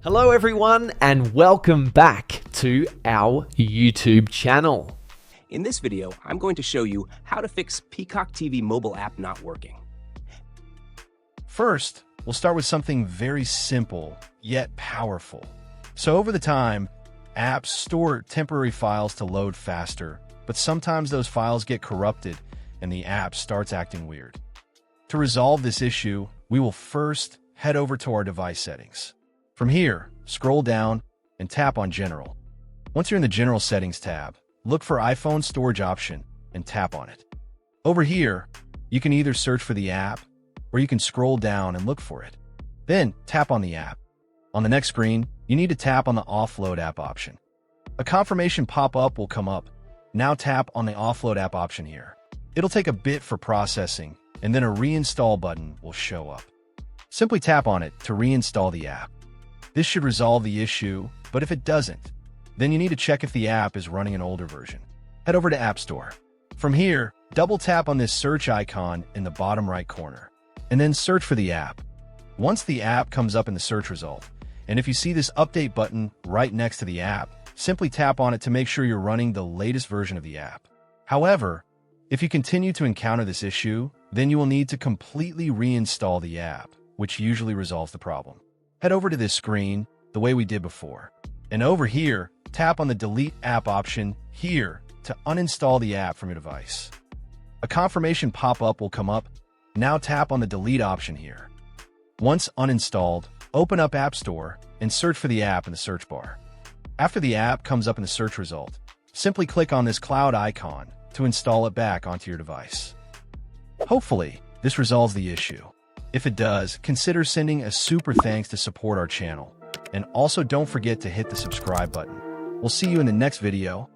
Hello everyone and welcome back to our YouTube channel. In this video, I'm going to show you how to fix Peacock TV mobile app not working. First, we'll start with something very simple, yet powerful. So over the time, apps store temporary files to load faster, but sometimes those files get corrupted and the app starts acting weird. To resolve this issue, we will first head over to our device settings. From here, scroll down and tap on General. Once you're in the General Settings tab, look for iPhone Storage option and tap on it. Over here, you can either search for the app or you can scroll down and look for it. Then tap on the app. On the next screen, you need to tap on the Offload app option. A confirmation pop-up will come up. Now tap on the Offload app option here. It'll take a bit for processing, and then a reinstall button will show up. Simply tap on it to reinstall the app. This should resolve the issue, but if it doesn't, then you need to check if the app is running an older version. Head over to App Store. From here, double tap on this search icon in the bottom right corner, and then search for the app. Once the app comes up in the search result, and if you see this update button right next to the app, simply tap on it to make sure you're running the latest version of the app. However, if you continue to encounter this issue, then you will need to completely reinstall the app, which usually resolves the problem. Head over to this screen the way we did before. And over here, tap on the Delete App option here to uninstall the app from your device. A confirmation pop-up will come up. Now tap on the Delete option here. Once uninstalled, open up App Store and search for the app in the search bar. After the app comes up in the search result, simply click on this cloud icon to install it back onto your device. Hopefully, this resolves the issue. If it does, consider sending a super thanks to support our channel. And also don't forget to hit the subscribe button. We'll see you in the next video.